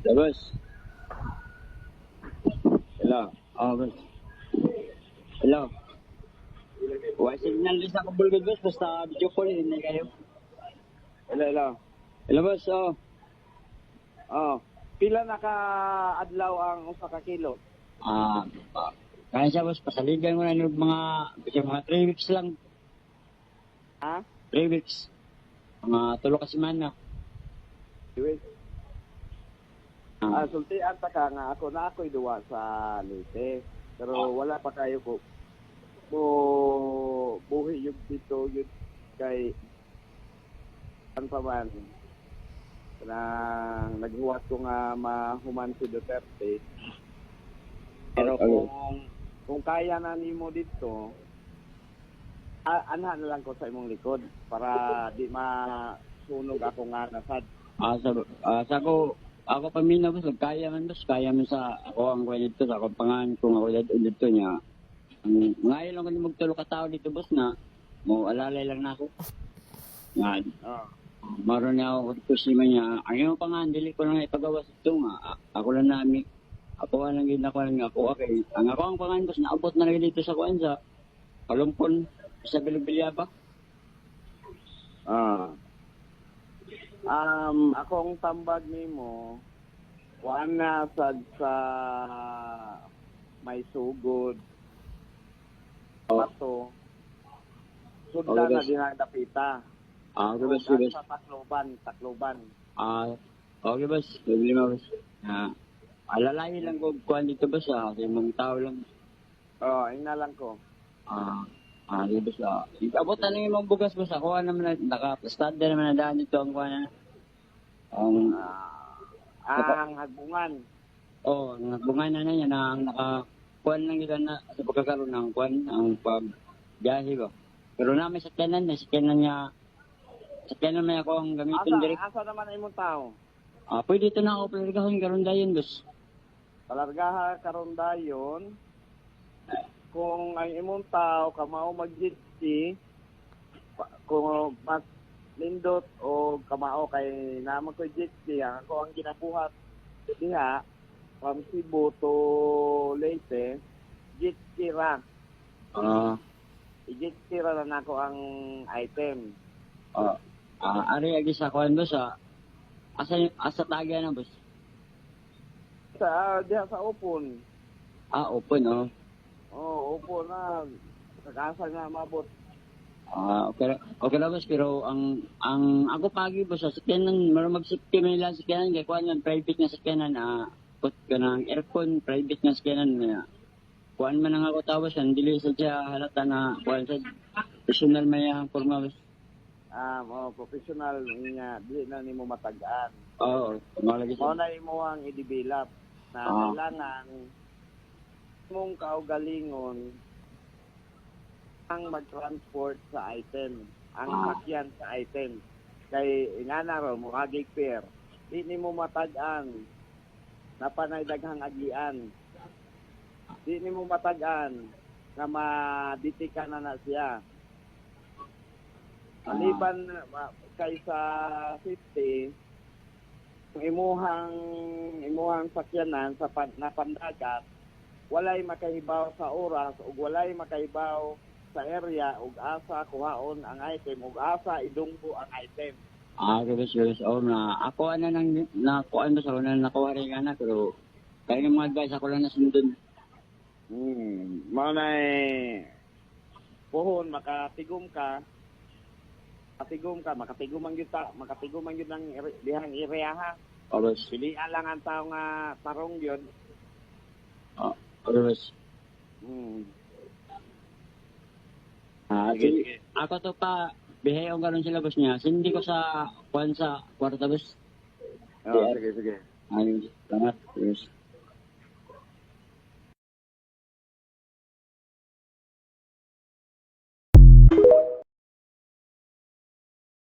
Labas. Hello. Oh, boss. Hello. Why signal din sa kabulgod, boss. Basta video call, hindi kayo. Hello, hello. Hello, boss. Oh. Oh, pila na ka adlaw ang usa ka kilo? Ah, kaya siya, boss. Pasaligan mo na yung mga 3 weeks lang. Ha? 3 weeks. Mga 3 ka semana. Wait. Sultian ta ka nga ako na ako'y duwa sa Leyte. Pero wala pa kayo ko buhi yung dito yun kay ano pa man nang naghuwat ko nga mahuman si Duterte. Pero kung kaya na nimo dito, anha na lang ko sa imong likod para di masunog ako nga nasad. Ako pamina, boss. Kaya man, boss. Kaya man sa ako ang kuha dito. Sa akong pangalan kung ako dito niya. Ngayon lang ko ni magtulo ka tao dito, boss, na mo alalay lang na ako. Nga, maroon niya ako kusima niya. Ang iyong pangalan, dili ko lang ipagawas ito nga. Ako lang namin. Ako lang ginakuha lang ako. Okay. Ang ako ang pangalan, boss, naabot na rin dito sa kuwan sa Kalumpon, sa Bilbilya ba? Akong tambag nimo na sa may sugod bato sudla na dinang dapita. Okay, boss. Sa Tacloban. Okay, boss. Problema, boss. Alalayin lang ko kuhan dito, boss. Kasi mga tao lang. Ina lang ko. Di boss. Abot na lang yung mga bugas, boss. Ako naman na, naka-stand naman na daan dito ang kuhan na. Ang hagbungan. Nagbungan na niya na naka-kuhan lang yun na sa pagkakaroon ng kuhan, ang pag-gahi ba. Pero na may sakyanan niya, sakyanan may ako ang gamitin direct. Asa naman ay mong tao? Pwede ito na ako palargahan karon dayon, boss. Palargaha karon dayon. Kung ang imong tao kamao mag-jetski, kung mas lindot o kamao kay naman ko jetski, ako ang ginabuhat diha from Cebu to Leyte, jetski ra. I-jetski ra na ako ang item. Ari agi sa kuan, boss. Asa tagya na, boss? Diha sa Upon. Open, oh. Upo na. Kakasa nga mabot. Okay na, boss. Pero ang ako pagi, boss, sa sakyanan, marang mag-safety man nila sa sakyanan. Kaya kuhan yan, private nga sakyanan. Put ka ng aircon, private nga sakyanan. Kuhan man ang ako tapos, dili sa siya halata na kuhan sa personal may forma, boss. Professional nga, di na nimo matagaan. Malagi Mao siya. na imo ang i-develop na kailangan mong kaugalingon ang mag-transport sa item, ang sakyan sa item. Kay ingana ro mo kagig pair. Di nimo matagaan na panay daghang agian. Di nimo matagaan na maditikan na siya. Maliban kaysa safety, imuhang sakyanan sa napandagat, walay makahibaw sa oras ug walay makahibaw sa area ug asa kuhaon ang item ug asa idunggo ang item. Boss. Ako nakuhaan ba sa una nakuha rin nga na, pero kaya ng mga advice ako lang nasundon. Mao nay puhon makatigom ang gyud ang dihang area ha. Boss. Pilian lang ang tao nga tarong yun. Boss. Sige. Ako to pa, bihayong gano'n sila, boss niya. Sindi ko sa kwarta, boss. Sige. Salamat, boss.